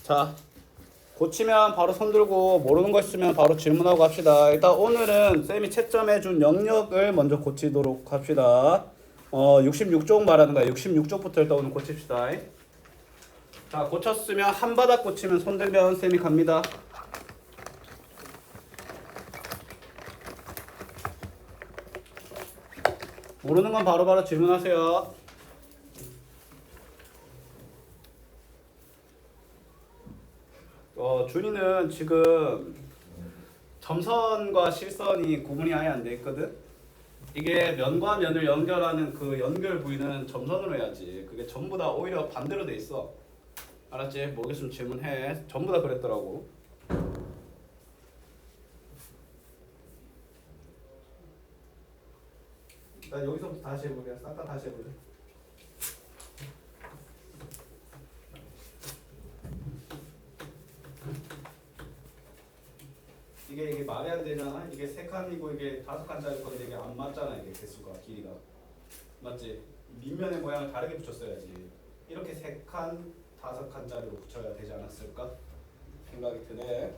자, 고치면 바로 손 들고 모르는 거 있으면 바로 질문하고 합시다. 일단 오늘은 쌤이 채점해준 영역을 먼저 고치도록 합시다. 66쪽 말하는 거야. 66쪽부터 일단 오늘 고칩시다. 자, 고쳤으면 한 바닥 고치면 손 들면 쌤이 갑니다. 모르는 건 바로바로 질문하세요. 준이는 지금 점선과 실선이 구분이 아예 안 돼 있거든. 이게 면과 면을 연결하는 그 연결 부위는 점선으로 해야지. 그게 전부 다 오히려 반대로 돼 있어. 알았지? 모르겠으면 질문해. 전부 다 그랬더라고. 나 여기서부터 다시 해볼게. 싹 다 다시 해볼래. 이게 말이 안 되잖아. 이게 세 칸이고 이게 다섯 칸짜리 건데 이게 안 맞잖아. 이게 개수가 길이가 맞지? 밑면의 모양을 다르게 붙였어야지. 이렇게 세 칸, 다섯 칸짜리로 붙여야 되지 않았을까? 생각이 드네.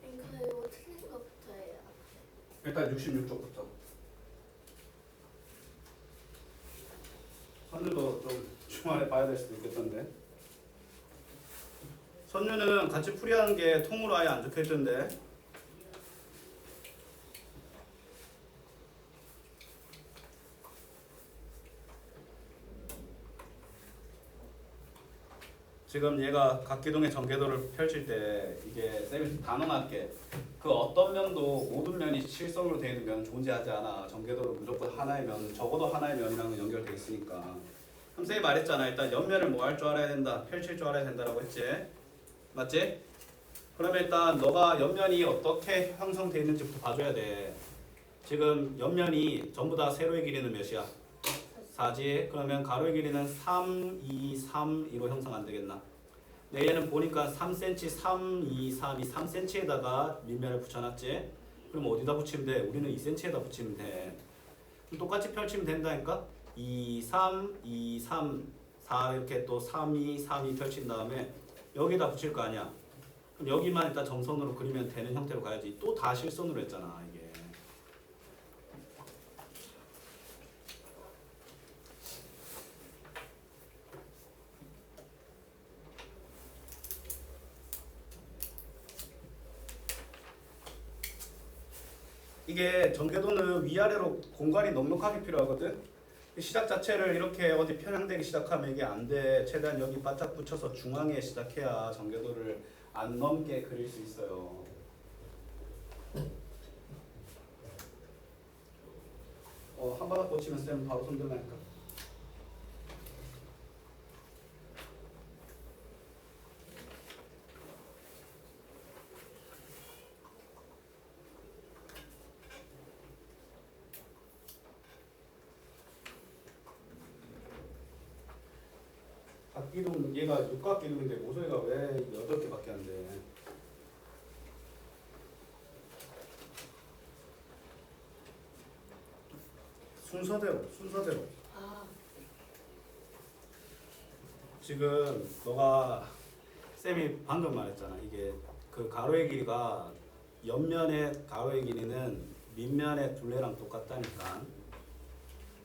이거 틀린 것부터 해요. 일단 66쪽부터. 선유도 좀 주말에 봐야 될 수도 있겠던데. 선유는 같이 풀이하는 게 통으로 아예 안 적혀있던데. 지금 얘가 각기둥의 전개도를 펼칠 때 이게 쌤이 단언할게. 그 어떤 면도 모든 면이 실선으로 되어 있는 면은 존재하지 않아. 전개도는 무조건 하나의 면, 적어도 하나의 면이랑은 연결되어 있으니까. 쌤이 말했잖아. 일단 옆면을 뭐 할 줄 알아야 된다. 펼칠 줄 알아야 된다라고 했지. 맞지? 그러면 일단 너가 옆면이 어떻게 형성되어 있는지부터 봐줘야 돼. 지금 옆면이 전부 다 세로의 길이는 몇이야? 4지. 그러면 가로의 길이는 3, 2, 3, 2로 형성 안 되겠나? 네, 얘는 보니까 3cm, 3, 2, 3, 이 3cm에다가 밑면을 붙여놨지? 그럼 어디다 붙이면 돼? 우리는 2cm에다 붙이면 돼. 그럼 똑같이 펼치면 된다니까? 2, 3, 2, 3, 4 이렇게 또 3, 2, 3, 2 펼친 다음에 여기다 붙일 거 아니야? 그럼 여기만 일단 점선으로 그리면 되는 형태로 가야지. 또 다 실선으로 했잖아, 이게. 이게 전개도는 위아래로 공간이 넉넉하게 필요하거든. 시작 자체를 이렇게 어디 편향되게 시작하면 이게 안 돼. 최대한 여기 바짝 붙여서 중앙에 시작해야 전개도를 안 넘게 그릴 수 있어요. 한 바닥 고치면 쌤 바로 손들라니까. 각기둥 얘가 육각기둥인데 모서리가 왜 8개밖에 안 돼? 순서대로. 아, 지금 너가 쌤이 방금 말했잖아. 이게 그 가로의 길이가 옆면의 가로의 길이는 밑면의 둘레랑 똑같다니까.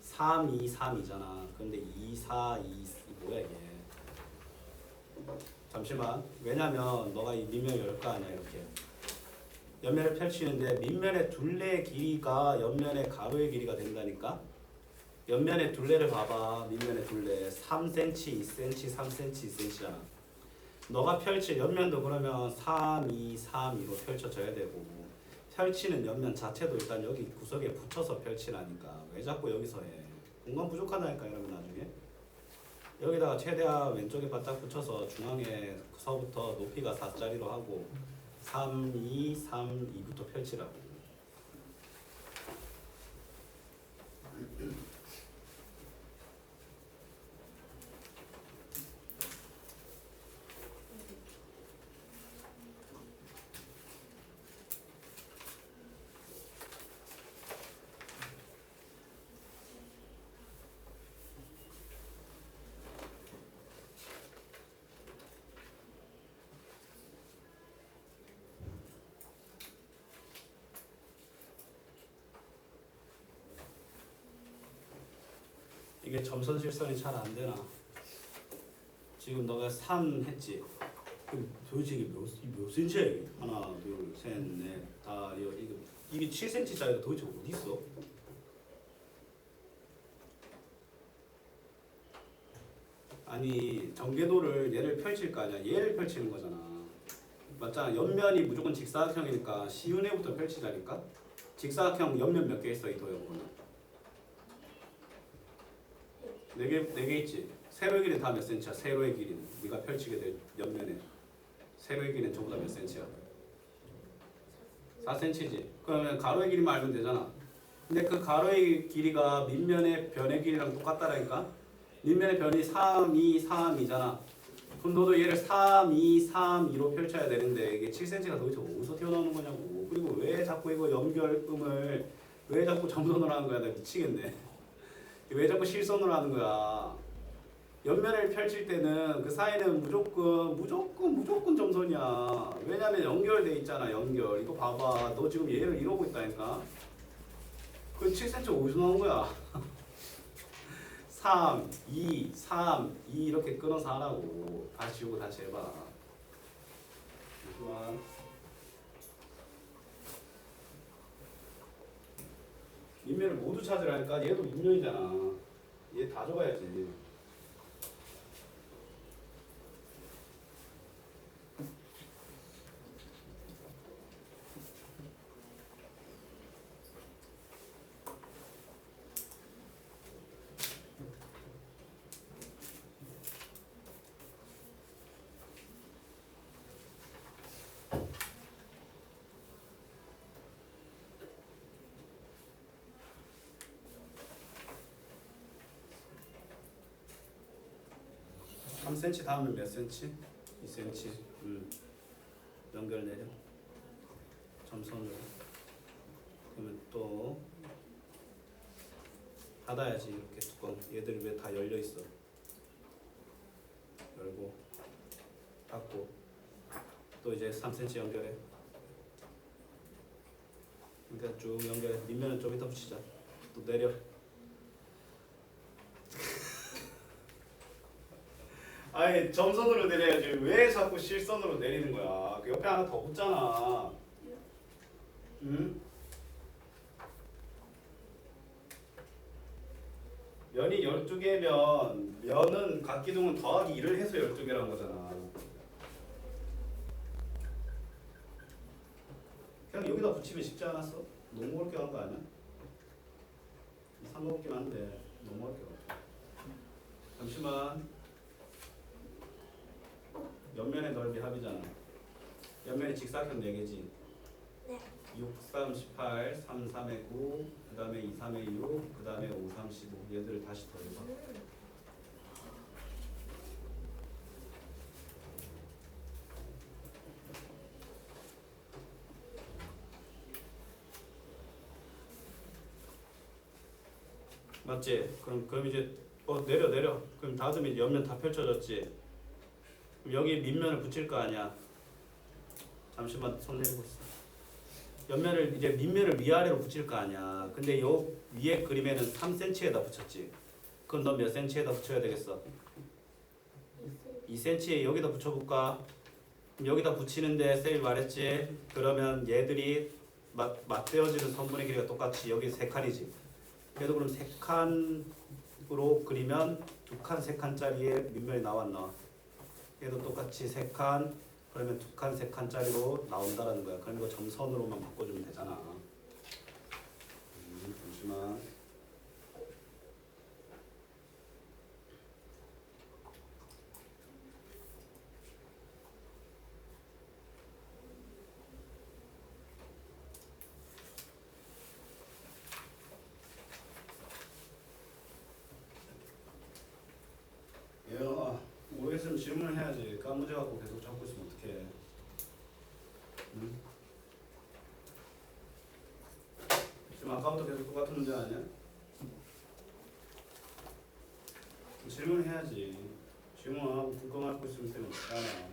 3, 2, 3이잖아. 근데 2, 4, 2 뭐야 이게? 잠시만. 왜냐면 너가 이 밑면을 열 거 아니야 이렇게. 옆면을 펼치는데 밑면의 둘레의 길이가 옆면의 가로의 길이가 된다니까. 옆면의 둘레를 봐봐. 밑면의 둘레 3cm, 2cm, 3cm, 2cm잖아. 너가 펼칠 옆면도 그러면 3, 2, 3, 2로 펼쳐져야 되고 펼치는 옆면 자체도 일단 여기 구석에 붙여서 펼치라니까. 왜 자꾸 여기서 해? 공간 부족하다니까 이러면 나중에. 여기다가 최대한 왼쪽에 바짝 붙여서 중앙에서부터 높이가 4짜리로 하고 3, 2, 3, 2부터 펼치라고. 이게 점선 실선이 잘 안 되나? 지금 너가 3 했지? 그럼 도대체 이게 몇 센치야 이게? 하나, 둘, 셋, 넷, 다 이게 7cm짜리가 도대체 어디 있어? 아니 전개도를 얘를 펼칠 거 아니야? 얘를 펼치는 거잖아. 맞잖아. 옆면이 무조건 직사각형이니까 쉬운 애부터 펼치자니까. 직사각형 옆면 몇 개 있어 이 도형은? 4개 있지. 세로의 길이는 다 몇 센치야? 세로의 길이는 네가 펼치게 될 옆면에 세로의 길이는 전부 다 몇 센치야? 4cm지. 그러면 가로의 길이만 알면 되잖아. 근데 그 가로의 길이가 밑면의 변의 길이랑 똑같다라니까. 밑면의 변이 3, 2, 3이잖아. 그럼 너도 얘를 3, 2, 3, 2로 펼쳐야 되는데 이게 7cm가 도대체 어디서 튀어나오는 거냐고. 그리고 왜 자꾸 이거 연결음을 왜 자꾸 점선으로 하는 거야? 나 미치겠네. 왜 자꾸 실선으로 하는 거야? 옆면을 펼칠 때는 그 사이는 무조건 점선이야. 왜냐면 연결돼 있잖아. 연결. 이거 봐봐. 너 지금 얘를 이러고 있다니까. 그 7cm 어디서 나온 거야? 3, 2, 3, 2 이렇게 끊어서 하라고. 다시 지우고 다시 해봐. 잠시만. 밑면을 모두 찾으라니까. 얘도 밑면이잖아. 얘 다 적어야지. 삼 cm 다음은 몇 cm? 2cm. 연결 내려. 점선으로. 그러면 또 닫아야지 이렇게 뚜껑. 얘들이 왜 다 열려 있어? 열고 닫고 또 이제 3cm 연결해. 그러니까 쭉 연결해. 밑면은 좀 이따 붙이자. 또 내려. 아니 점선으로 내려야지 왜 자꾸 실선으로 내리는 거야? 그 옆에 하나 더 붙잖아. 응? 면이 12개면 면은 각기둥은 더하기 2를 해서 12개라는 거잖아. 그냥 여기다 붙이면 쉽지 않았어? 너무 어렵게 한 거 아니야? 상관없긴 한데 너무 어렵게 갔다. 잠시만. 옆면의 넓이 합이잖아. 옆면이 직사각형 4개지. 네. 6, 3, 18, 3, 3에 9, 그 다음에 2, 3에 6, 그 다음에 5, 3, 15. 얘들을 다시 더해봐. 맞지? 그럼 이제 내려. 그럼 닫으면 옆면 다 펼쳐졌지. 그럼 여기 밑면을 붙일 거 아니야. 잠시만 손 내리고 있어. 옆면을 이제 밑면을 위아래로 붙일 거 아니야. 근데 요 위에 그림에는 3cm에다 붙였지. 그럼 넌 몇 cm에다 붙여야 되겠어? 2cm에 여기다 붙여볼까? 그럼 여기다 붙이는데 쌤이 말했지. 그러면 얘들이 맞대어지는 선분의 길이가 똑같이 여기 3칸이지. 그래도 그럼 3칸으로 그리면 2칸 3칸짜리의 밑면이 나왔나? 얘도 똑같이 3칸 그러면 2칸 3칸짜리로 나온다라는 거야. 그럼 이거 점선으로만 바꿔주면 되잖아. 잠시만. 모르겠으면 질문을 해야지. 까무제 갖고 계속 잡고 있으면 어떡해. 응? 지금 아까부터 계속 똑같은 문제 아니야? 질문을 해야지. 질문하고 불꺼 맞고 있으면 되는 거잖아.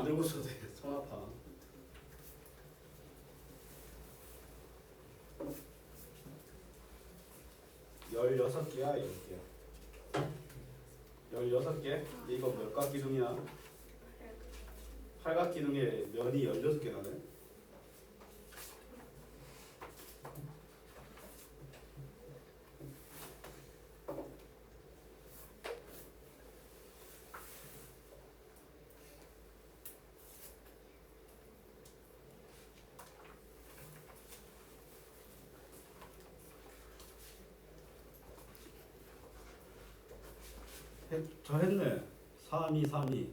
들고 있어도 돼. 손 아파. 16개야, 10개야. 16개? 이거 몇 각 기둥이야? 팔각 기둥에 면이 16개라네. 잘했네. 3, 2, 3, 2.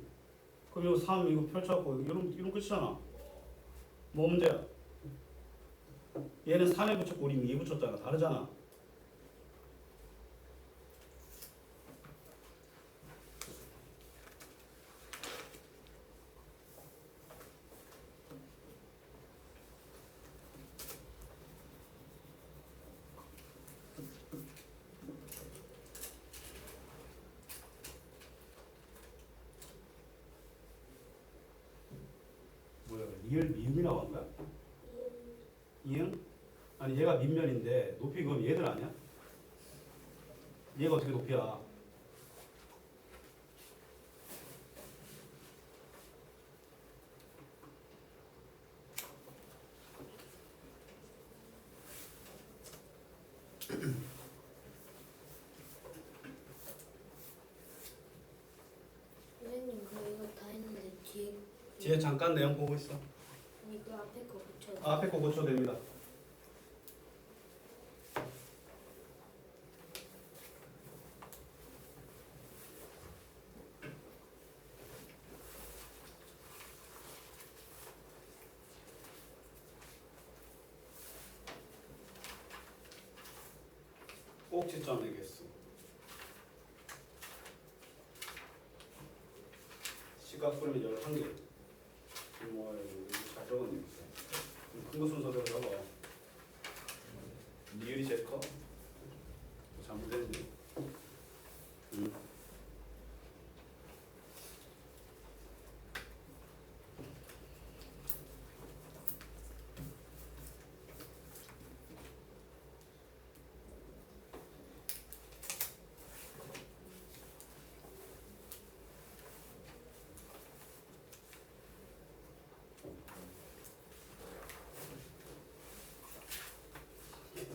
그럼 이거 3 이거 펼쳐갖고 이런 끝이잖아. 뭐 문제야? 얘는 3에 붙였고 우리 2에 붙였잖아. 다르잖아. 뭐야? 리을 미음이라고 한 거야? 이응? 아니 얘가 밑면인데 높이 그럼 얘들 아니야? 얘가 어떻게 높이야? 선생님 그 이거 다 했는데 뒤에 잠깐 내용 보고 있어. 아니 그 앞에 거 붙여. 앞에 거 고쳐도 됩니다. 꼭지점의 개수. 시각 그러면 11개. 뭐 잘 적었네. 큰거 순서대로 적어. 리을이 제일 커? 잘못했네.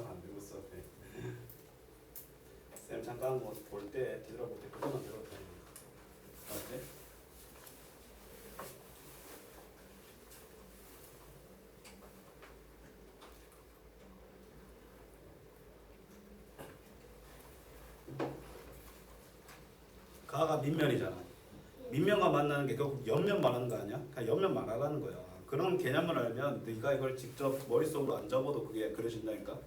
안 되고 있어. 쌤 잠깐 뭐 볼 때 뒤돌아볼 때 그거만 들어도 돼. 어때? 가가 밑면이잖아. 밑면과 만나는 게 결국 옆면 말하는 거 아니야? 그냥 옆면 말하라는 거야. 그런 개념을 알면 네가 이걸 직접 머릿속으로 안 적어도 그게 그려진다니까.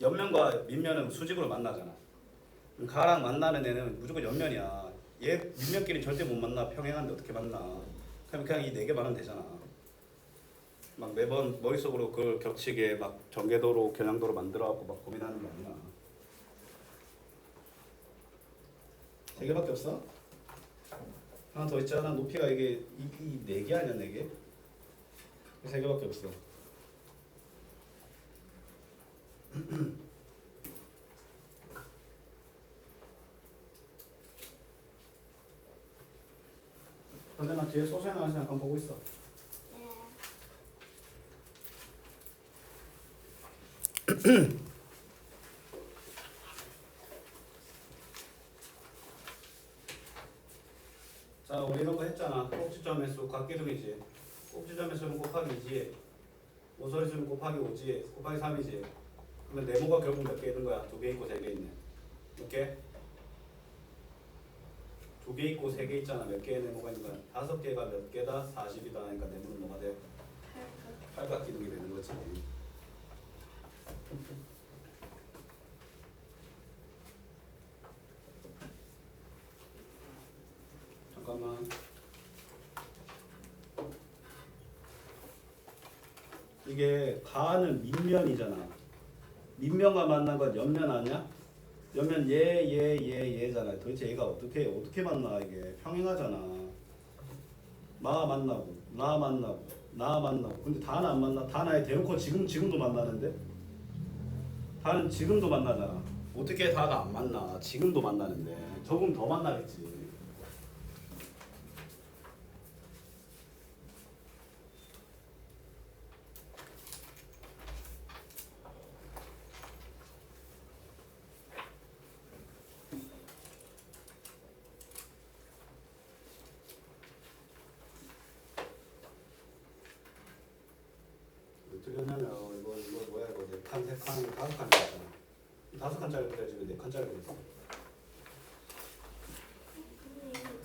옆면과 밑면은 수직으로 만나잖아. 가랑 만나는 애는 무조건 옆면이야. 얘 밑면끼리 절대 못 만나. 평행한데 어떻게 만나? 그냥 이 네 개 말하면 되잖아. 막 매번 머릿속으로 그걸 겹치게 막 전개도로 겨냥도로 만들어갖고 막 고민하는 거 아니야. 세 개밖에 없어? 하나 더 있잖아. 높이가 이게 이 네 개 아니야, 네 개? 세 개밖에 없어. 근데 나 뒤에 소설 나와서 잠깐 보고 있어. 자, 우리 이런 거 했잖아. 꼭지점 횟수 각기둥이지. 꼭지점 횟수는 곱하기 2지. 모서리 수는 곱하기 5지. 곱하기 3이지. 그러면 네모가 결국 몇 개 있는 거야? 2개 있고 3개 있네. 몇 개? 2개 있고 3개 있잖아. 몇 개의 네모가 있는 거야? 5개가 몇 개다? 40이다. 그러니까 네모는 뭐가 돼? 팔각기둥이 되는 거지. 잠깐만. 이게 가는 밑면이잖아. 밑면과 만난 건 옆면 아니야? 옆면 얘잖아. 도대체 얘가 어떻게 만나 이게 평행하잖아. 마 만나고 나 만나고 나 만나고 근데 다는 안 만나. 다나에 대놓고 지금도 만나는데 다는 지금도 만나잖아. 어떻게 다가 안 만나? 지금도 만나는데 조금 더 만나겠지. 어떻게 하냐면 이거 뭐야 이거 네 칸, 세 칸, 다섯 칸 있잖아. 다섯 칸짜리 그려야지 왜네 칸짜리 그렸어?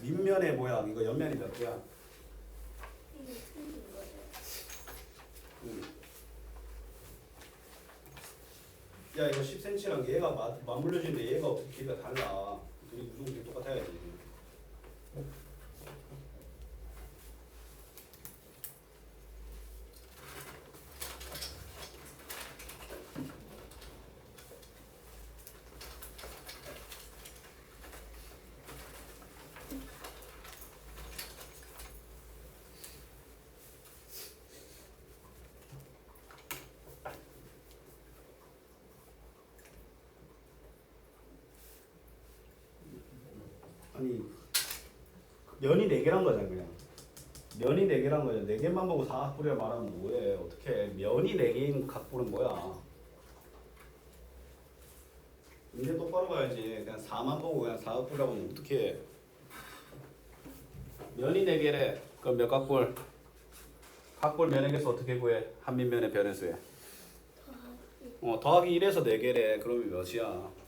밑면의 모양 이거 옆면이 몇 개야? 야 이거 10cm랑 얘가 맞물려지는데 얘가 어떻게 길이가 달라? 둘이 무조건 똑같아야지. 아니 면이 4개란 거잖아 그냥. 면이 4개란 거잖아. 4개만 보고 사각뿔이라 말하면 뭐해. 어떻게 면이 4개인 각뿔은 뭐야. 이제 똑바로 봐야지. 그냥 4만 보고 그냥 사각뿔이라고 하면 어떻게 면이 4개래. 그럼 몇 각뿔? 각뿔 면역에서 어떻게 구해? 한민면의 변해수에 더하기 1에서 4개래. 그러면 몇이야?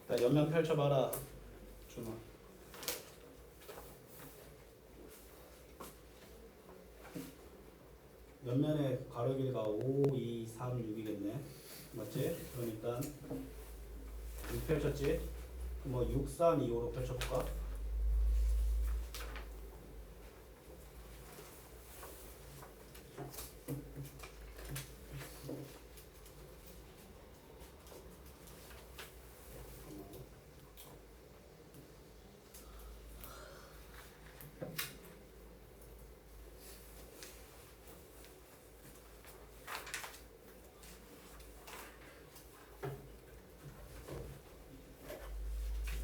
자, 옆면 펼쳐봐라. 준아. 옆면의 가로 길이가 5, 2, 3, 6이겠네. 맞지? 그러니까 6 펼쳤지? 뭐 6, 3, 2, 5로 펼쳐볼까?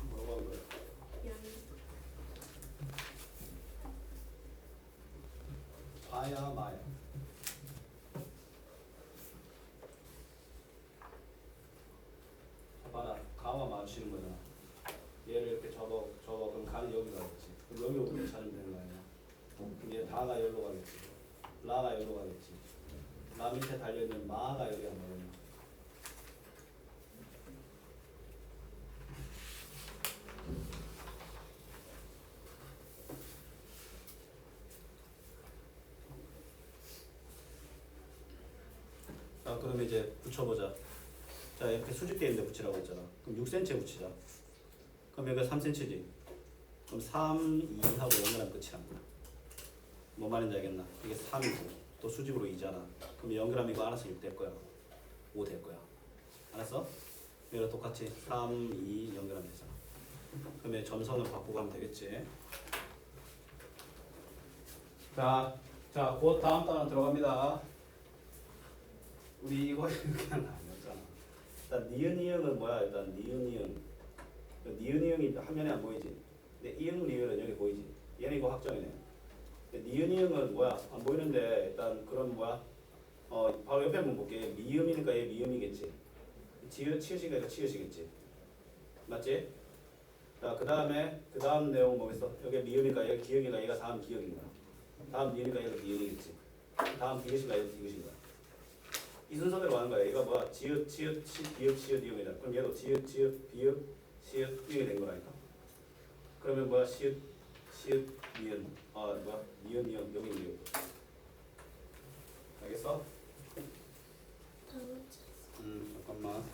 뭐라고 하는 거야? 아야 마야. 봐라. 가와 마주치는 거잖아. 얘를 이렇게 접어 그럼 가는 여기 가겠지. 그럼 여기부터 찾으면 되는 거 아니야? 그럼 얘 다가 여기로 가겠지. 라가 여기로 가겠지. 라 밑에 달려있는 마가 여기 안 가겠냐. 자 그럼 이제 붙여보자. 자 이렇게 수직되어 있는데 붙이라고 했잖아. 그럼 6cm 붙이자. 그럼 여기가 3cm지. 그럼 3, 2 하고 연결하면 끝이야. 뭐 말인지 알겠나? 이게 3이고 또 수직으로 2잖아. 그럼 연결하면 이거 알아서 6 될 거야. 5 될 거야. 알았어? 여기랑 똑같이 3, 2 연결하면 되잖아. 그러면 점선을 바꾸고 가면 되겠지. 자, 곧 다음 단어 들어갑니다. 우리 이거 그냥 아니었잖아. 일단 니은이응은 뭐야? 일단 니은이응. 니은이응이 화면에 안 보이지? 근데 이응 니은은 여기 보이지? 얘는 이거 확정이네. 근데 니은이응은 뭐야? 안 보이는데 일단 그럼 뭐야? 바로 옆에 한번 볼게. 미음이니까 얘 미음이겠지. 치읓이니까 치읓이겠지. 맞지? 자, 그 다음 내용 뭐겠어? 여기 미음이니까 얘가 기역이니까 얘가 다음 기역인 거야. 다음 니은이니까 얘가 니은이겠지. 다음 디귿이니까 얘가 디귿인 거야. 이 순서대로 가는 거야. 얘가 뭐야? 지읒, 치읓, 비읒, 시읒, 이음이다. 그럼 얘도 지읒, 치읓, 비읒, 시읒, 이음이 된 거라니까. 그러면 뭐야? 시읒, 시읒, 니은. 뭐야? 니은, 니은, 여기 니은. 알겠어? 잠깐만.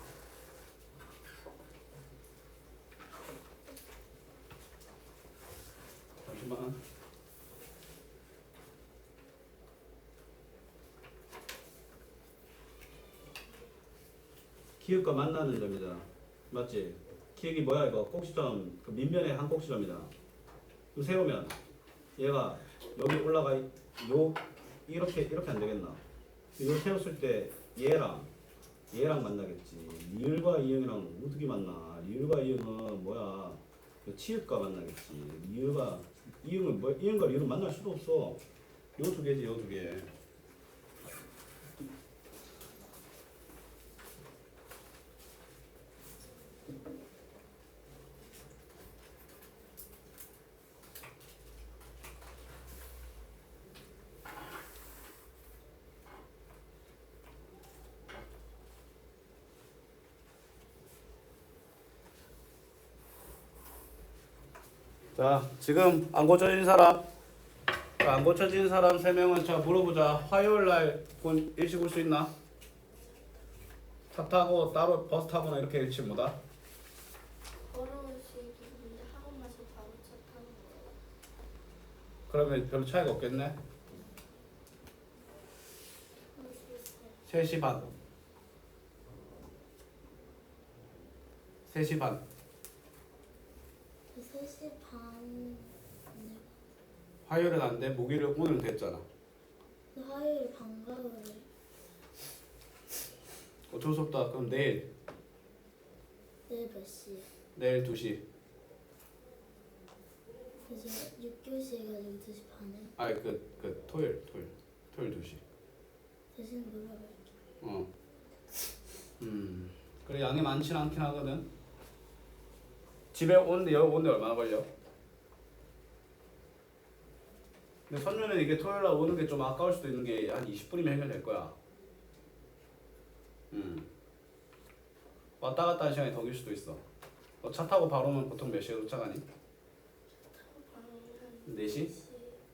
잠시만. 기역과 만나는 점이잖아. 맞지? 기역이 뭐야 이거? 꼭지점 그 밑면의 한 꼭지점이잖아. 이거 세우면 얘가 여기 올라가 요 이렇게 안 되겠나? 이거 세웠을 때 얘랑 만나겠지. 리을과 이응이랑 어떻게 만나? 리을과 이응은 뭐야? 치읓과 만나겠지. 리을과 이응은 뭐? 이응과 리을은 만날 수도 없어. 요 두 개지, 요 두 개. 자, 지금 안 고쳐진 사람, 안 고쳐진 사람 3명은 자 물어보자. 화요일 날 일찍 올 수 있나? 차 타고 따로 버스 타거나 이렇게 일찍 못 와? 걸어올 수 있는데 학원 가서 바로 차 타는 거예요. 그러면 별로 차이가 없겠네. 3시 반. 3시 반. 3시 반. 네. 화요일은 안 돼. 목요일 오늘은 됐잖아. 화요일 방과후를 어쩔 수 없다. 그럼 내일 내일 몇 시에? 내일 2시. 이제 6교시 해가지고 2시 반에 아니 토요일 2시. 대신 물어볼게. 어. 그래 양이 많진 않긴 하거든. 집에 오는데 얼마나 걸려? 근데 선유는 이게 토요일 날 오는 게 좀 아까울 수도 있는 게 한 20분이면 해결될 거야. 왔다 갔다 하는 시간이 더 길 수도 있어. 너 차 타고 바로 오면 보통 몇 시에 도착하니? 4시?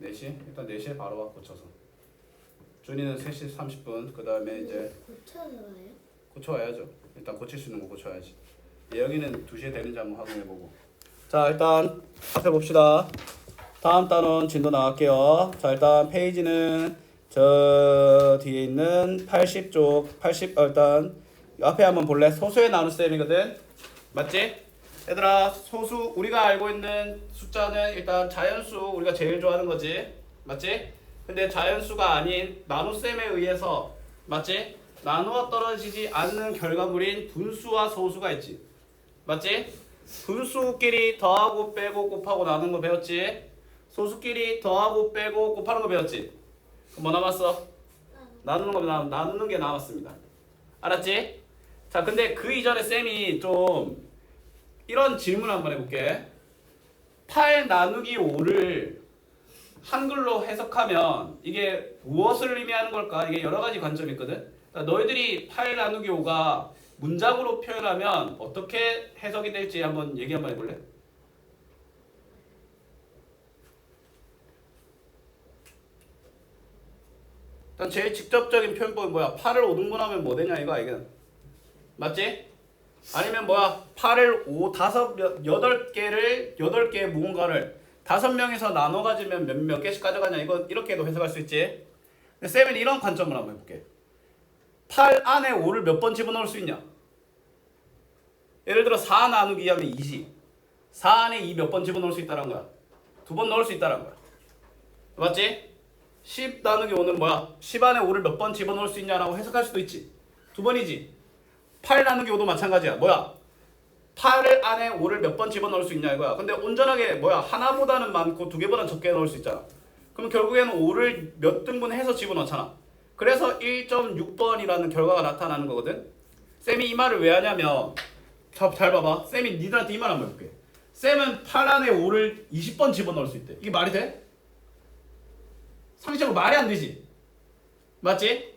4시? 일단 4시에 바로 와 고쳐서. 준이는 3시 30분. 그 다음에 이제 고쳐서 와요? 고쳐와야죠. 일단 고칠 수 있는 거 고쳐야지. 예영이는 2시에 되는지 한번 확인해보고. 자 일단 앞에 봅시다. 다음 단원 진도 나갈게요. 자 일단 페이지는 저 뒤에 있는 80쪽 일단 앞에 한번 볼래? 소수의 나눗셈이거든. 맞지? 얘들아 소수 우리가 알고 있는 숫자는 일단 자연수 우리가 제일 좋아하는 거지. 맞지? 근데 자연수가 아닌 나눗셈에 의해서 맞지? 나누어 떨어지지 않는 결과물인 분수와 소수가 있지. 맞지? 분수끼리 더하고 빼고 곱하고 나누는 거 배웠지? 소수끼리 더하고 빼고 곱하는 거 배웠지? 그럼 뭐 남았어? 나누는 게 남았습니다. 알았지? 자 근데 그 이전에 쌤이 좀 이런 질문 한번 해볼게. 8 나누기 5를 한글로 해석하면 이게 무엇을 의미하는 걸까? 이게 여러 가지 관점이 있거든. 그러니까 너희들이 8 나누기 5가 문장으로 표현하면 어떻게 해석이 될지 한번 얘기 한번 해볼래? 일단 제일 직접적인 표현법이 뭐야? 8을 5등분하면 뭐 되냐 이거 이게 맞지? 아니면 뭐야? 8을 8개의 무언가를 5명에서 나눠 가지면 몇 개씩 가져가냐 이거 이렇게도 해석할 수 있지. 근데 쌤은 이런 관점을 한번 해볼게. 8 안에 5를 몇 번 집어넣을 수 있냐? 예를 들어 4 나누기 2 하면 2지. 4 안에 2 몇 번 집어넣을 수 있다는 거야? 2번 넣을 수 있다는 거야. 맞지? 10 나누기 5는 뭐야? 10 안에 5를 몇 번 집어넣을 수 있냐라고 해석할 수도 있지. 2번이지. 8 나누기 5도 마찬가지야. 뭐야? 8 안에 5를 몇 번 집어넣을 수 있냐 이거야. 근데 온전하게 뭐야? 하나보다는 많고 2개보다는 적게 넣을 수 있잖아. 그럼 결국에는 5를 몇 등분해서 집어넣잖아. 그래서 1.6번이라는 결과가 나타나는 거거든. 쌤이 이 말을 왜 하냐면 잘 봐봐. 쌤이 니들한테 이 말 한번 해볼게. 쌤은 8 안에 5를 20번 집어넣을 수 있대. 이게 말이 돼? 상식적으로 말이 안 되지. 맞지?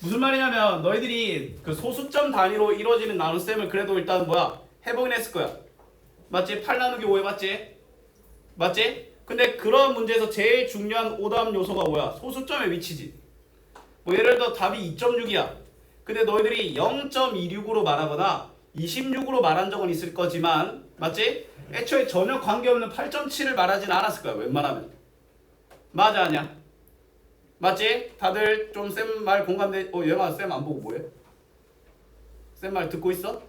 무슨 말이냐면 너희들이 그 소수점 단위로 이루어지는 나눗셈을 그래도 일단 뭐야? 해보긴 했을 거야. 맞지? 8 나누기 5 해봤지? 맞지? 근데 그런 문제에서 제일 중요한 오답 요소가 뭐야? 소수점의 위치지. 뭐 예를 들어 답이 2.6이야. 근데 너희들이 0.26으로 말하거나 26으로 말한 적은 있을 거지만 맞지? 애초에 전혀 관계없는 8.7을 말하진 않았을 거야. 웬만하면. 맞아 아니야? 맞지? 다들 좀 쌤 말 공감돼? 얘가 쌤 안 보고 뭐해? 쌤 말 듣고 있어?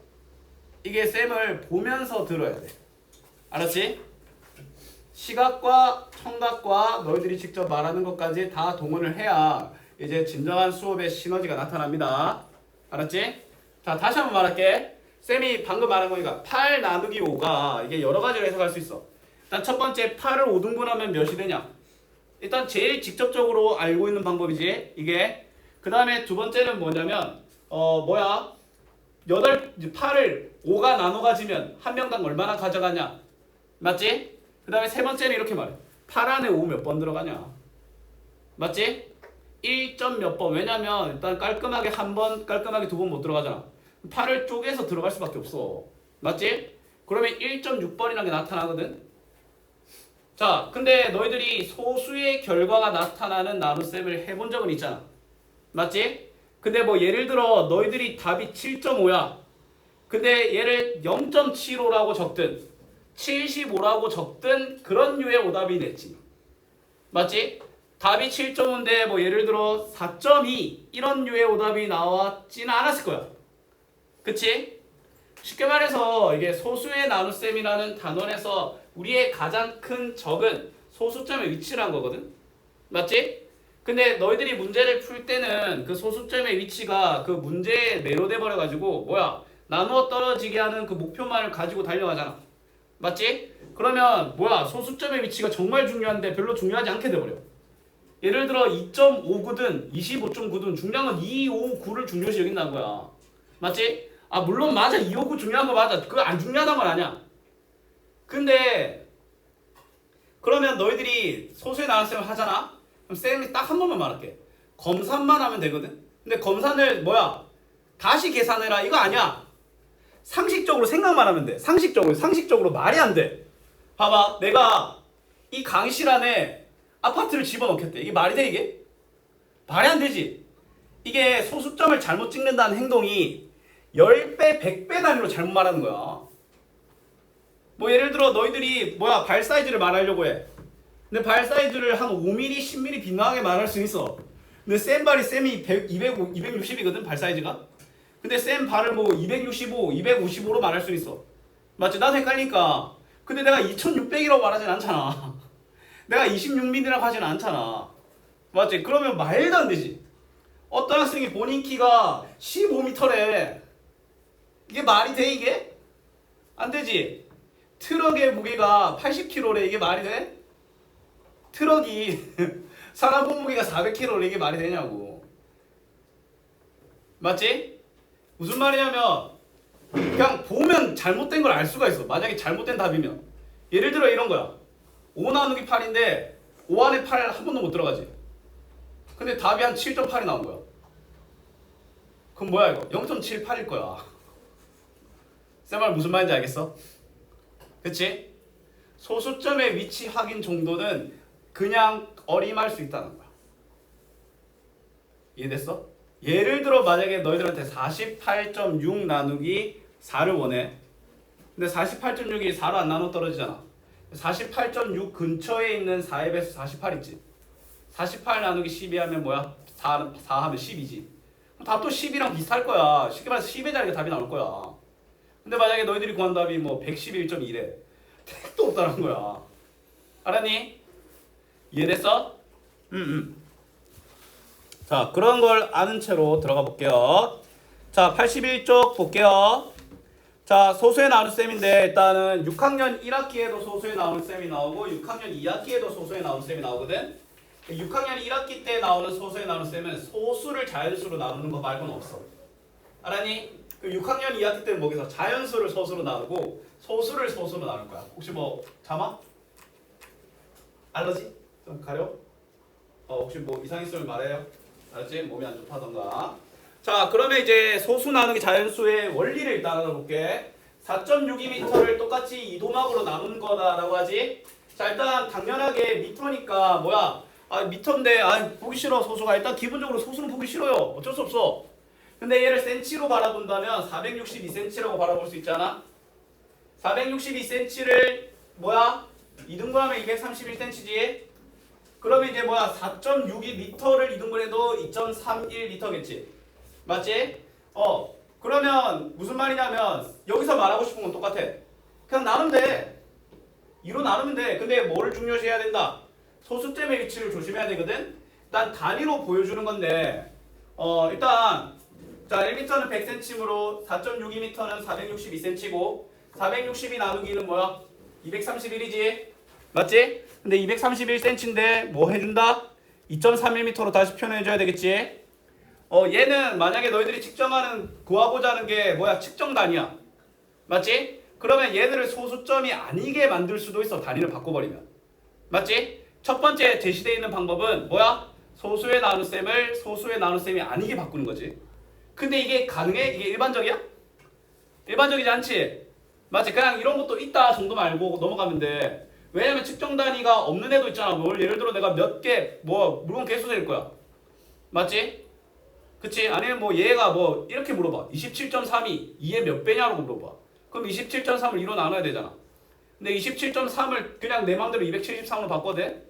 이게 쌤을 보면서 들어야 돼. 알았지? 시각과 청각과 너희들이 직접 말하는 것까지 다 동원을 해야 이제 진정한 수업의 시너지가 나타납니다. 알았지? 자, 다시 한번 말할게. 쌤이 방금 말한 거니까 8 나누기 5가 이게 여러 가지로 해석할 수 있어. 일단 첫 번째 8을 5등분하면 몇이 되냐? 일단 제일 직접적으로 알고 있는 방법이지 이게. 그 다음에 두 번째는 뭐냐면 8을 5가 나눠 가지면 한 명당 얼마나 가져가냐? 맞지? 그 다음에 세 번째는 이렇게 말해. 8 안에 5 몇 번 들어가냐? 맞지? 1점 몇 번. 왜냐면 일단 깔끔하게 한 번, 깔끔하게 두 번 못 들어가잖아. 8을 쪼개서 들어갈 수밖에 없어. 맞지? 그러면 1.6번이라는 게 나타나거든. 자, 근데 너희들이 소수의 결과가 나타나는 나눗셈을 해본 적은 있잖아. 맞지? 근데 뭐 예를 들어 너희들이 답이 7.5야. 근데 얘를 0.75라고 적든 75라고 적든 그런 류의 오답이 냈지. 맞지? 답이 7.5인데 뭐 예를 들어 4.2 이런 류의 오답이 나왔지는 않았을 거야. 그치? 쉽게 말해서 이게 소수의 나눗셈이라는 단원에서 우리의 가장 큰 적은 소수점의 위치라는 거거든. 맞지? 근데 너희들이 문제를 풀 때는 그 소수점의 위치가 그 문제에 매료돼 버려가지고 나누어 떨어지게 하는 그 목표만을 가지고 달려가잖아. 맞지? 그러면 소수점의 위치가 정말 중요한데 별로 중요하지 않게 돼버려. 예를 들어 2.59든 25.9든 중요한 건 2, 5, 9를 중요시 여긴다는 거야. 맞지? 아 물론 맞아. 2, 5, 9 중요한 거 맞아. 그거 안 중요하다는 건 아니야. 근데 그러면 너희들이 소수의 나눗셈을 하잖아? 그럼 쌤이 딱 한 번만 말할게. 검산만 하면 되거든? 근데 검산을 다시 계산해라 이거 아니야. 상식적으로 생각만 하면 돼. 상식적으로 말이 안 돼. 봐봐. 내가 이 강의실 안에 아파트를 집어넣겠대. 이게 말이 돼 이게? 말이 안 되지. 이게 소수점을 잘못 찍는다는 행동이 10배, 100배 단위로 잘못 말하는 거야. 뭐 예를 들어 너희들이 발 사이즈를 말하려고 해. 근데 발 사이즈를 한 5mm, 10mm 빗나가게 말할 수 있어. 근데 쌤이 260이거든 발 사이즈가. 근데 쌤 발을 265, 255로 말할 수 있어. 맞지? 나도 헷갈리니까. 근데 내가 2600이라고 말하진 않잖아. 내가 26mm라고 하진 않잖아. 맞지? 그러면 말도 안 되지. 어떤 학생이 본인 키가 15m래. 이게 말이 돼 이게? 안 되지. 트럭의 무게가 80kg래. 이게 말이 돼? 트럭이 사람 몸무게가 400kg래. 이게 말이 되냐고. 맞지? 무슨 말이냐면 그냥 보면 잘못된 걸 알 수가 있어. 만약에 잘못된 답이면 예를 들어 이런 거야. 5 나누기 8인데 5 안에 8 한 번도 못 들어가지. 근데 답이 한 7.8이 나온 거야. 그럼 이거? 0.78일 거야. 쌤 말 무슨 말인지 알겠어? 그치? 소수점의 위치 확인 정도는 그냥 어림할 수 있다는 거야. 이해됐어? 예를 들어 만약에 너희들한테 48.6 나누기 4를 원해. 근데 48.6이 4로 안 나눠 떨어지잖아. 48.6 근처에 있는 4의 배수 48 있지. 48 나누기 12 하면 4 하면 10이지. 답도 10이랑 비슷할 거야. 쉽게 말해서 10의 자리가 답이 나올 거야. 근데 만약에 너희들이 구한 답이 111.2래. 택도 없다는 거야. 알았니? 이해됐어? 자, 그런 걸 아는 채로 들어가 볼게요. 자, 81쪽 볼게요. 자, 소수의 나눗셈인데 일단은 6학년 1학기에도 소수의 나눗셈이 나오고 6학년 2학기에도 소수의 나눗셈이 나오거든. 6학년 1학기 때 나오는 소수의 나눗셈은 소수를 자연수로 나누는 거 말고는 없어. 알았니? 그 6학년 2학기 때는 뭐겠어? 자연수를 소수로 나누고 소수를 소수로 나눌 거야. 혹시 자마? 알러지? 좀 가려? 혹시 이상 있으면 말해요. 알았지? 몸이 안 좋다던가. 자, 그러면 이제 소수 나누기 자연수의 원리를 일단 알아볼게. 4.62m를 똑같이 이도막으로 나눈 거다라고 하지. 자, 일단 당연하게 미터니까 미터인데 보기 싫어 소수가. 일단 기본적으로 소수는 보기 싫어요. 어쩔 수 없어. 근데 얘를 센치로 바라본다면 462cm라고 바라볼 수 있잖아. 462cm를 2등분하면 231cm지. 그러면 이제 4.62m를 2등분해도 2.31m겠지. 맞지? 그러면 무슨 말이냐면 여기서 말하고 싶은 건 똑같아. 그냥 나누면 돼. 2로 나누면 돼. 근데 뭐를 중요시해야 된다? 소수점의 위치를 조심해야 되거든. 일단 단위로 보여주는 건데 일단 자 1m는 100cm으로 4.62m는 462cm고 462 나누기는 뭐야? 231이지. 맞지? 근데 231cm인데 뭐 해준다? 2.31m로 다시 표현해줘야 되겠지. 얘는 만약에 너희들이 측정하는 구하고자 하는 게 뭐야? 측정 단위야. 맞지? 그러면 얘들을 소수점이 아니게 만들 수도 있어. 단위를 바꿔버리면. 맞지? 첫 번째 제시되어 있는 방법은 뭐야? 소수의 나눗셈을 소수의 나눗셈이 아니게 바꾸는 거지. 근데 이게 가능해? 이게 일반적이야? 일반적이지 않지? 맞지? 그냥 이런 것도 있다 정도만 알고 넘어가면 돼. 왜냐면 측정 단위가 없는 애도 있잖아. 뭘 예를 들어 내가 몇 개 뭐 물건 개수 될 거야. 맞지? 그치? 아니면 뭐 얘가 뭐 이렇게 물어봐. 27.3이 2의 몇 배냐고 물어봐. 그럼 27.3을 2로 나눠야 되잖아. 근데 27.3을 그냥 내 맘대로 273으로 바꿔도 돼?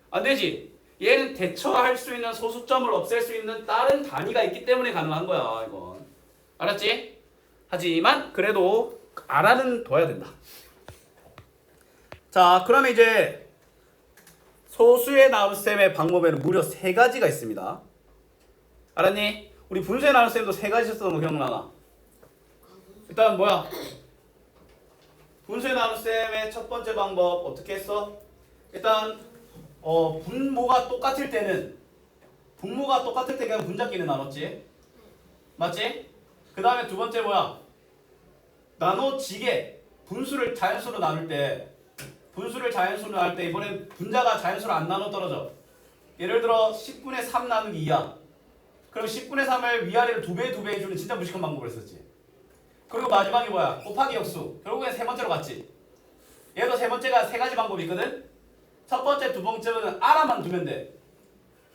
안 되지? 얘는 대처할 수 있는 소수점을 없앨 수 있는 다른 단위가 있기 때문에 가능한 거야. 이건. 알았지? 하지만 그래도 알아는 둬야 된다. 자, 그러면 이제 소수의 나눗셈의 방법에는 무려 3가지가 있습니다. 알았니? 우리 분수의 나눗셈도 3가지 썼던 거 기억나나? 일단 뭐야? 분수의 나눗셈의 첫 번째 방법 어떻게 했어? 일단 분모가 똑같을 때는 그냥 분자끼리 나눴지? 맞지? 그 다음에 두 번째 뭐야? 나눠지게 분수를 자연수로 나눌 때 이번엔 분자가 자연수로 안 나눠 떨어져. 예를 들어 10분의 3 나누기 2야. 그럼 10분의 3을 위아래로 2배 해주는 진짜 무식한 방법을 썼지. 그리고 마지막이 뭐야? 곱하기 역수. 결국엔 세 번째로 갔지. 얘도 세 번째가 3가지 방법이 있거든? 첫 번째, 두 번째는 알아만 두면 돼.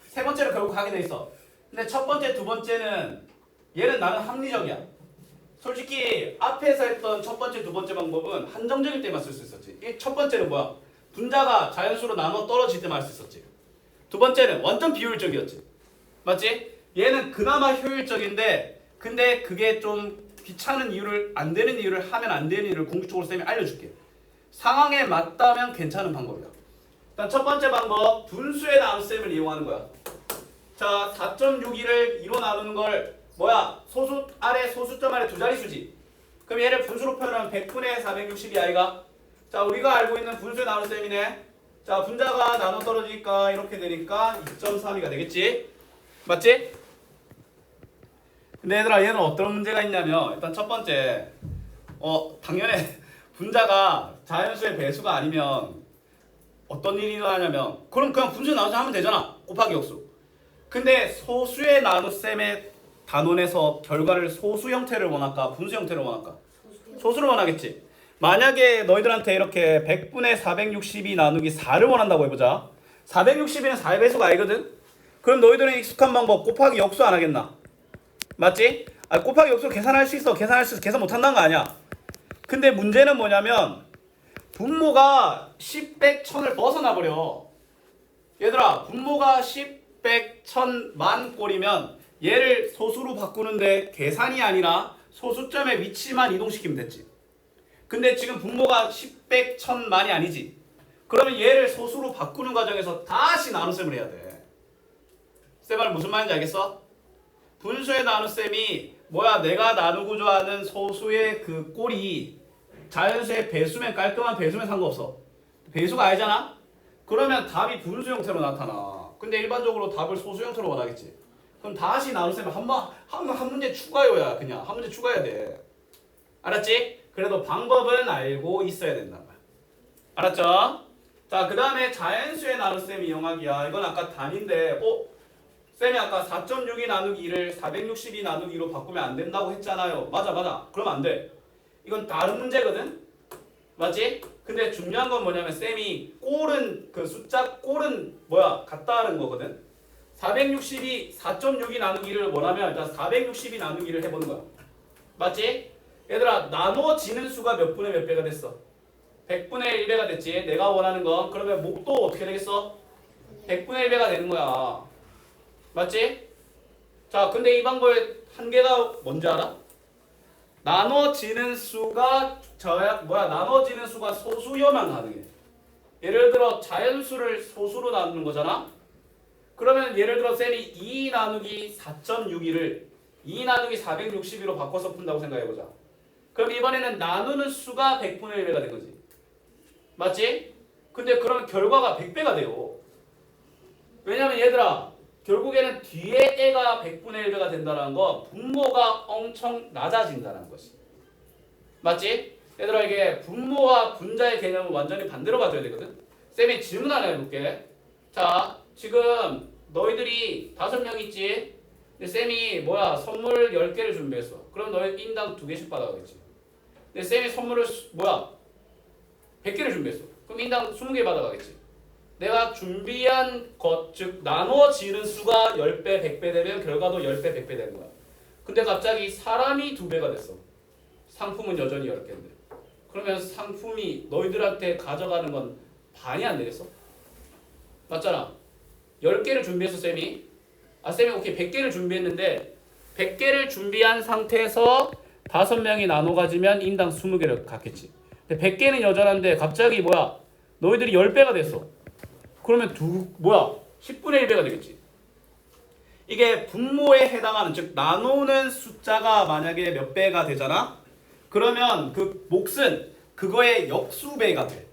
세 번째로 결국 가게 돼 있어. 근데 첫 번째, 두 번째는 얘는 나는 합리적이야. 솔직히 앞에서 했던 첫 번째, 두 번째 방법은 한정적일 때만 쓸 수 있었지. 이 첫 번째는 뭐야? 분자가 자연수로 나눠 떨어질 때만 할 수 있었지. 두 번째는 완전 비효율적이었지. 맞지? 얘는 그나마 효율적인데 근데 그게 좀 귀찮은 이유를 안 되는 이유를 하면 안 되는 이유를 궁극적으로 쌤이 알려줄게. 상황에 맞다면 괜찮은 방법이야. 일단 첫 번째 방법 분수의 나눗셈을 이용하는 거야. 자 4.62를 2로 나누는 걸 뭐야? 소수 아래 소수점 아래 두 자릿수지. 그럼 얘를 분수로 표현하면 100분의 462 아이가. 자 우리가 알고 있는 분수의 나눗셈이네. 자 분자가 나눠 떨어지니까 이렇게 되니까 2.32가 되겠지. 맞지? 근데 얘들아 얘는 어떤 문제가 있냐면 일단 첫 번째 당연히 분자가 자연수의 배수가 아니면 어떤 일이 일어나냐면 그럼 그냥 분수의 나눗셈 하면 되잖아. 곱하기 역수. 근데 소수의 나눗셈의 단원에서 결과를 소수 형태를 원할까? 분수 형태를 원할까? 소수를 원하겠지. 만약에 너희들한테 이렇게 100분의 462 나누기 4를 원한다고 해보자. 462는 4의 배수가 아니거든? 그럼 너희들은 익숙한 방법 곱하기 역수 안 하겠나? 맞지? 곱하기 역수 계산할 수 있어. 계산 못한다는 거 아니야. 근데 문제는 뭐냐면 분모가 10, 100, 1000을 벗어나 버려. 얘들아 분모가 10, 100, 1000, 만 꼴이면 얘를 소수로 바꾸는데 계산이 아니라 소수점의 위치만 이동시키면 됐지. 근데 지금 분모가 10, 100, 1000, 만이 아니지. 그러면 얘를 소수로 바꾸는 과정에서 다시 나눗셈을 해야 돼. 쌤 말 무슨 말인지 알겠어? 분수의 나눗셈이 뭐야? 내가 나누고자 하는 소수의 그 꼴이 자연수의 배수면 깔끔한 배수면 상관없어. 배수가 아니잖아? 그러면 답이 분수 형태로 나타나. 근데 일반적으로 답을 소수 형태로 원하겠지. 그럼 다시 나눗셈을 한 문제 추가해야 그냥 한 문제 추가해야 돼. 알았지? 그래도 방법은 알고 있어야 된단 말이야. 알았죠? 자, 그 다음에 자연수의 나눗셈 이용하기야. 이건 아까 단인데 쌤이 아까 4.62 나누기 2를 462 나누기 2로 바꾸면 안 된다고 했잖아요. 맞아. 그러면 안 돼. 이건 다른 문제거든? 맞지? 근데 중요한 건 뭐냐면 쌤이 꼴은 그 숫자 꼴은 뭐야? 같다는 거거든? 462, 4.62 나누기를 원하면 일단 462 나누기를 해보는 거야. 맞지? 얘들아 나눠지는 수가 몇 분의 몇 배가 됐어? 100분의 1배가 됐지. 내가 원하는 건 그러면 목도 어떻게 되겠어? 100분의 1배가 되는 거야. 맞지? 자 근데 이 방법의 한계가 뭔지 알아? 나눠지는 수가 나눠지는 수가 소수여만 가능해. 예를 들어 자연수를 소수로 나누는 거잖아. 그러면 예를 들어 쌤이 2 나누기 4.62를 2 나누기 462로 바꿔서 푼다고 생각해보자. 그럼 이번에는 나누는 수가 100분의 1배가 된 거지. 맞지? 근데 그러면 결과가 100배가 돼요. 왜냐면 얘들아 결국에는 뒤에 애가 100분의 1배가 된다는 건 분모가 엄청 낮아진다는 것이. 맞지? 얘들아 이게 분모와 분자의 개념을 완전히 반대로 가져야 되거든. 쌤이 질문 하나 해볼게. 자 지금 너희들이 5명 있지? 근데 쌤이 선물 10개를 준비했어. 그럼 너희 인당 2개씩 받아가겠지. 근데 쌤이 선물을 100개를 준비했어. 그럼 인당 20개 받아가겠지. 내가 준비한 것, 즉 나눠지는 수가 10배, 100배 되면 결과도 10배, 100배 되는 거야. 근데 갑자기 사람이 2배가 됐어. 상품은 여전히 10개인데. 그러면 상품이 너희들한테 가져가는 건 반이 안 되겠어? 맞잖아. 10개를 준비해서 쌤이 오케이 100개를 준비했는데 100개를 준비한 상태에서 5명이 나눠 가지면 인당 20개를 갖겠지. 근데 100개는 여전한데 갑자기 너희들이 10배가 됐어. 그러면 10분의 1배가 되겠지. 이게 분모에 해당하는 즉 나누는 숫자가 만약에 몇 배가 되잖아. 그러면 그 몫은 그거의 역수배가 돼.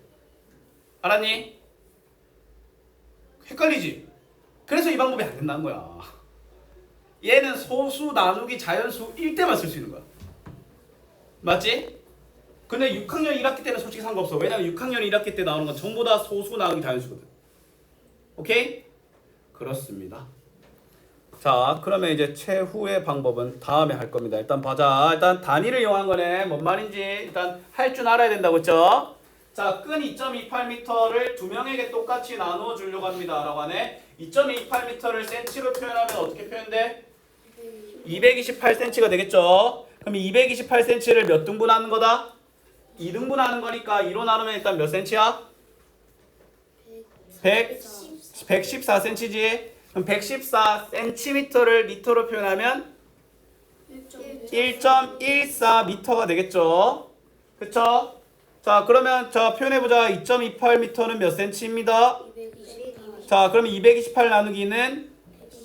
알았니? 헷갈리지? 그래서 이 방법이 안 된다는 거야. 얘는 소수 나누기 자연수일 때만 쓸 수 있는 거야. 맞지? 근데 6학년 1학기 때는 솔직히 상관없어. 왜냐면 6학년 1학기 때 나오는 건 전부 다 소수 나누기 자연수거든. 오케이? 그렇습니다. 자, 그러면 이제 최후의 방법은 다음에 할 겁니다. 일단 보자. 일단 단위를 이용한 거네. 뭔 말인지 일단 할 줄 알아야 된다고 했죠? 자, 끈 2.28m를 두 명에게 똑같이 나누어 주려고 합니다. 라고 하네. 2.28m를 센치로 표현하면 어떻게 표현돼? 228cm가 되겠죠? 그럼 228cm를 몇 등분 하는 거다? 2등분 하는 거니까 2로 나누면 일단 몇 cm야? 114cm지? 그럼 114cm를 미터로 표현하면 1.14m가 되겠죠? 그쵸? 자, 그러면 표현해보자. 2.28m는 몇 cm입니다? 자, 그러면 228 나누기는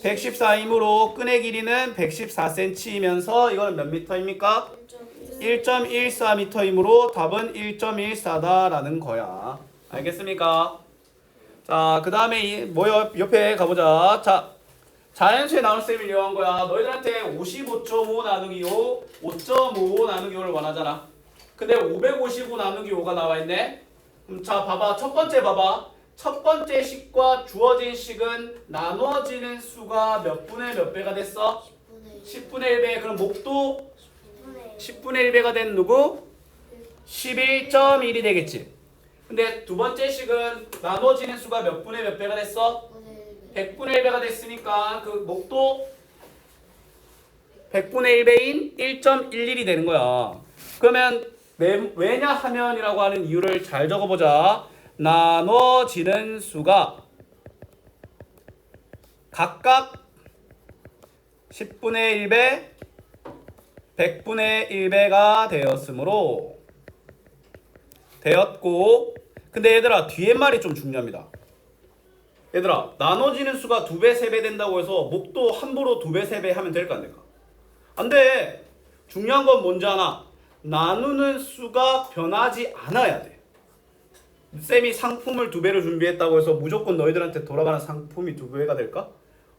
114이므로 끈의 길이는 114cm이면서 이거는 몇 미터입니까? 1.14m이므로 답은 1.14다라는 거야. 알겠습니까? 자, 그 다음에 옆에 가보자. 자, 자연수에 나올 셈을 이용한 거야. 너희들한테 55.5 나누기 5, 5.5 나누기 5를 원하잖아. 근데 555 나누기 5가 나와 있네. 자, 봐봐. 첫 번째 식과 주어진 식은 나누어지는 수가 몇 분의 몇 배가 됐어? 10분의 1배. 그럼 목도 10분의 1배가 된 누구? 11.1이 되겠지. 근데 두 번째 식은 나눠지는 수가 몇 분의 몇 배가 됐어? 100분의 1배가 됐으니까 그 목도 100분의 1배인 1.11이 되는 거야. 그러면 왜냐하면이라고 하는 이유를 잘 적어보자. 나눠지는 수가 각각 10분의 1배, 100분의 1배가 되었고 근데 얘들아 뒤에 말이 좀 중요합니다. 얘들아 나눠지는 수가 2배, 3배 된다고 해서 목도 함부로 2배, 3배 하면 될까 안 될까? 안 돼. 중요한 건 뭔지 아나? 나누는 수가 변하지 않아야 돼. 쌤이 상품을 2배를 준비했다고 해서 무조건 너희들한테 돌아가는 상품이 2배가 될까?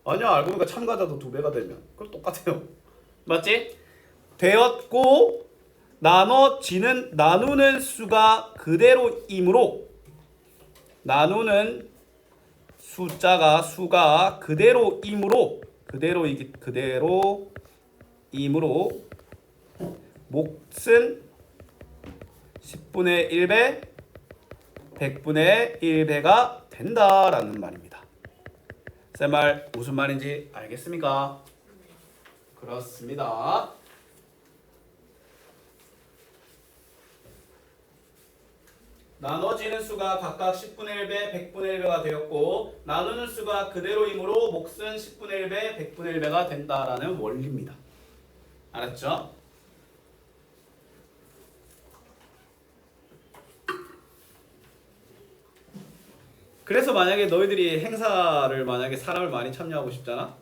아니야. 알고 보니까 참가자도 2배가 되면 그럼 똑같아요. 맞지? 되었고 나누는 수가 그대로이므로 나누는 수가 그대로이므로 몫은 10분의 1배 100분의 1배가 된다라는 말입니다. 쌤 말 무슨 말인지 알겠습니까? 그렇습니다. 나눠지는 수가 각각 10분의 1배, 100분의 1배가 되었고 나누는 수가 그대로이므로 몫은 10분의 1배, 100분의 1배가 된다라는 원리입니다. 알았죠? 그래서 만약에 너희들이 행사를 만약에 사람을 많이 참여하고 싶잖아?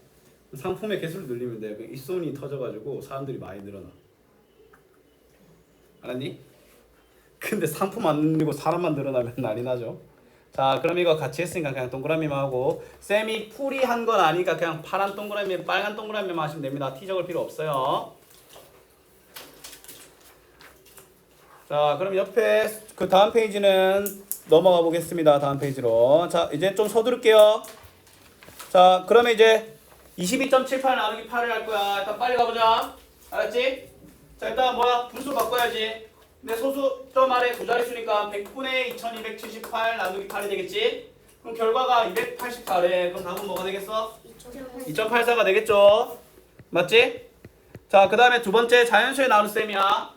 상품의 개수를 늘리면 돼. 그 입소문이 터져가지고 사람들이 많이 늘어나. 알았니? 근데 상품 안 늘리고 사람만 늘어나면 난리 나죠. 자, 그럼 이거 같이 했으니까 그냥 동그라미만 하고, 쌤이 풀이 한 건 아니니까 그냥 파란 동그라미, 빨간 동그라미만 하시면 됩니다. T 적을 필요 없어요. 자, 그럼 옆에 그 다음 페이지는 넘어가 보겠습니다. 다음 페이지로. 자, 이제 좀 서두를게요. 자, 그러면 이제 22.78 나누기 8을 할 거야. 일단 빨리 가보자. 알았지? 자, 일단 뭐야? 분수 바꿔야지. 근데 소수점 아래 두 자릿수니까 100분의 2278 나누기 8이 되겠지? 그럼 결과가 284래. 그럼 답은 뭐가 되겠어? 2.84가 되겠죠? 맞지? 자, 그 다음에 두 번째 자연수의 나눗셈이야.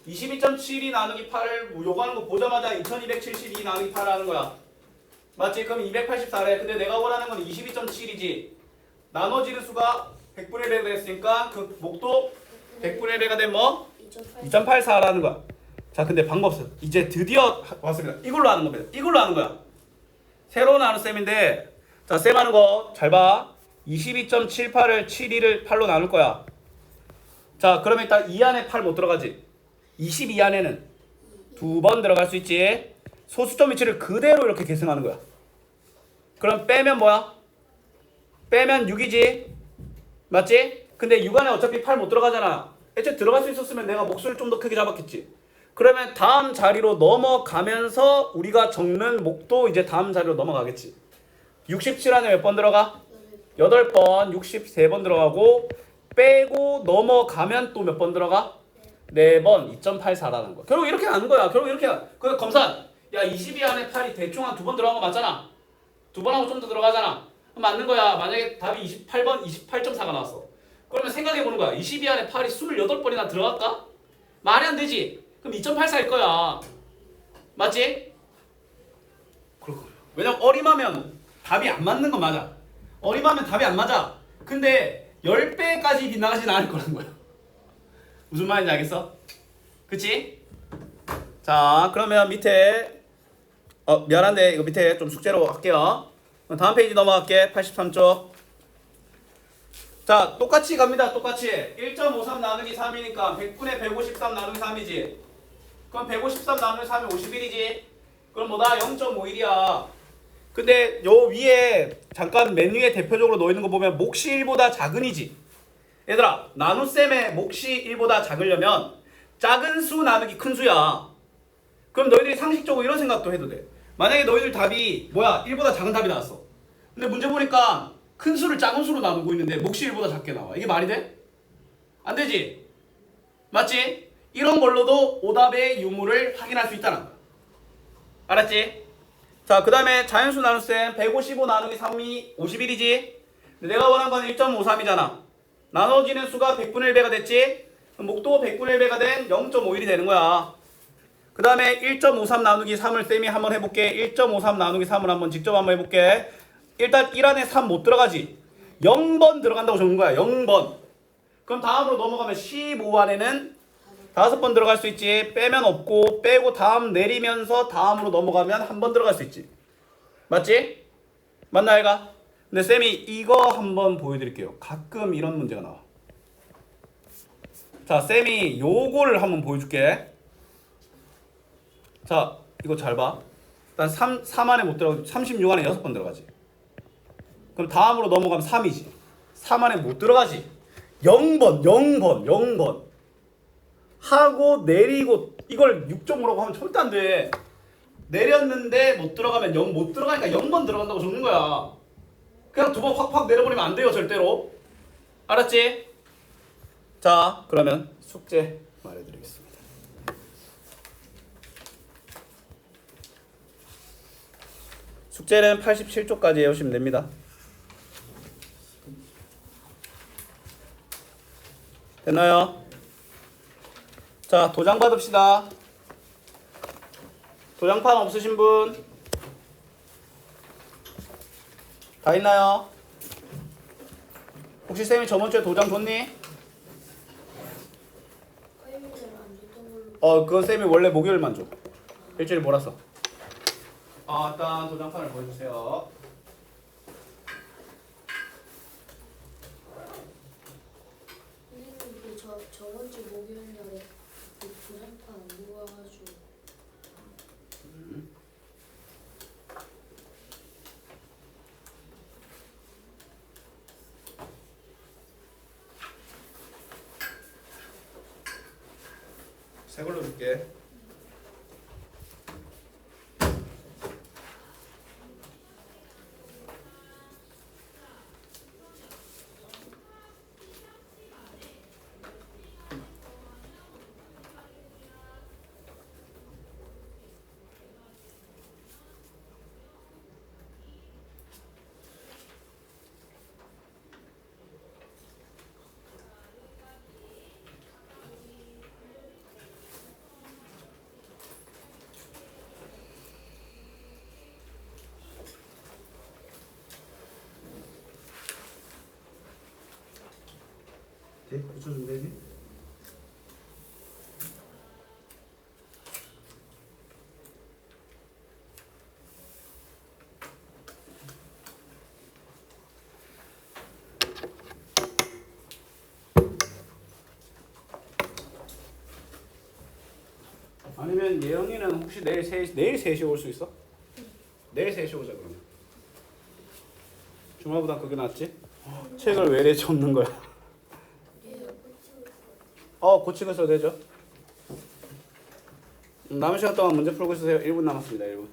22.72 나누기 8을 요구하는 거 보자마자 2272 나누기 8을 하는 거야. 맞지? 그럼 284래. 근데 내가 원하는 건 22.7이지. 나눠지는 수가 100분의 1가 됐으니까 그 목도 100분의 1가 된 뭐? 2.84라는 거야. 자, 근데 방법 없어. 이제 드디어 왔습니다. 이걸로 하는 겁니다. 이걸로 하는 거야. 새로운 나눗셈인데, 자, 셈 하는 거 잘 봐. 22.78을 72를 8로 나눌 거야. 자, 그러면 일단 2 안에 8 못 들어가지. 22 안에는 두 번 들어갈 수 있지. 소수점 위치를 그대로 이렇게 계승하는 거야. 그럼 빼면 뭐야? 빼면 6이지. 맞지? 근데 6 안에 어차피 8 못 들어가잖아. 애초에 들어갈 수 있었으면 내가 목소리를 좀 더 크게 잡았겠지. 그러면 다음 자리로 넘어가면서 우리가 적는 목도 이제 다음 자리로 넘어가겠지. 67 안에 몇 번 들어가? 8번, 63번 들어가고, 빼고 넘어가면 또 몇 번 들어가? 4번, 2.84라는 거. 결국 이렇게 하는 거야. 결국 이렇게. 그 검산. 야, 22 안에 8이 대충 한 2번 들어간 거 맞잖아. 2번 하고 좀 더 들어가잖아. 그럼 맞는 거야. 만약에 답이 28번, 28.4가 나왔어. 그러면 생각해 보는 거야. 22 안에 8이 28번이나 들어갈까? 말이 안 되지. 그럼 2.84일 거야. 맞지? 그렇고. 왜냐면 어림하면 답이 안 맞는 건 맞아. 어림하면 답이 안 맞아. 근데 10배까지 빗나가진 않을 거라는 거야. 무슨 말인지 알겠어? 그치? 자, 그러면 밑에 미안한데 이거 밑에 좀 숙제로 할게요. 다음 페이지 넘어갈게. 83쪽. 자, 똑같이 갑니다. 똑같이 1.53 나누기 3이니까 100분의 153 나누기 3이지. 그럼 153 나누기 3이 51이지. 그럼 뭐다? 0.51이야. 근데 요 위에 잠깐 맨 위에 대표적으로 놓이는 거 보면 몫이 1보다 작은이지. 얘들아, 나눗셈의 몫이 1보다 작으려면 작은 수 나누기 큰 수야. 그럼 너희들이 상식적으로 이런 생각도 해도 돼. 만약에 너희들 답이 뭐야? 1보다 작은 답이 나왔어. 근데 문제 보니까 큰 수를 작은 수로 나누고 있는데 몫이 1보다 작게 나와. 이게 말이 돼? 안 되지? 맞지? 이런 걸로도 오답의 유무를 확인할 수 있다는 거야. 알았지? 자, 그 다음에 자연수 나눗셈 155 나누기 3이 51이지? 내가 원한 건 1.53이잖아. 나눠지는 수가 100분의 1배가 됐지? 목도 100분의 1배가 된 0.51이 되는 거야. 그 다음에 1.53 나누기 3을 쌤이 한번 해볼게. 1.53 나누기 3을 한번 직접 한번 해볼게. 일단 1 안에 3 못 들어가지. 0번 들어간다고 적는 거야. 0번. 그럼 다음으로 넘어가면 15 안에는 5번 들어갈 수 있지. 빼면 없고, 빼고 다음 내리면서 다음으로 넘어가면 한 번 들어갈 수 있지. 맞지? 맞나 얘가? 근데 쌤이 이거 한번 보여드릴게요. 가끔 이런 문제가 나와. 자, 쌤이 요거를 한번 보여줄게. 자, 이거 잘 봐. 일단 3 안에 못 들어가고 36 안에 6번 들어가지. 그럼 다음으로 넘어가면 3이지. 3 안에 못 들어가지. 0번 하고 내리고 이걸 6.5라고 하면 절대 안 돼. 내렸는데 못 들어가면 0 못 들어가니까 0번 들어간다고 적는 거야. 그냥 2번 확확 내려버리면 안 돼요, 절대로. 알았지? 자, 그러면 숙제 말해드리겠습니다. 숙제는 87쪽까지 해오시면 됩니다. 됐나요? 자, 도장 받읍시다. 도장판 없으신 분? 다 있나요? 혹시 쌤이 저번주에 도장 줬니? 화요일에는 안 줬던 걸로. 그건 쌤이 원래 목요일만 줘. 일주일에 몰았어. 일단 도장판을 보여주세요. 선생님 저번 주 목요일 날에 그 도장판 안 보고 와가지고 새 걸로 줄게. 돼? 붙여주면 되지? 아니면 예영이는 혹시 내일 3시 올 수 있어? 내일 3시 오자 그러면. 주말보단 그게 낫지? 책을 왜 이래 접는 거야? 고치고 있어도 되죠. 남은 시간 동안 문제 풀고 있으세요. 1분 남았습니다. 1분.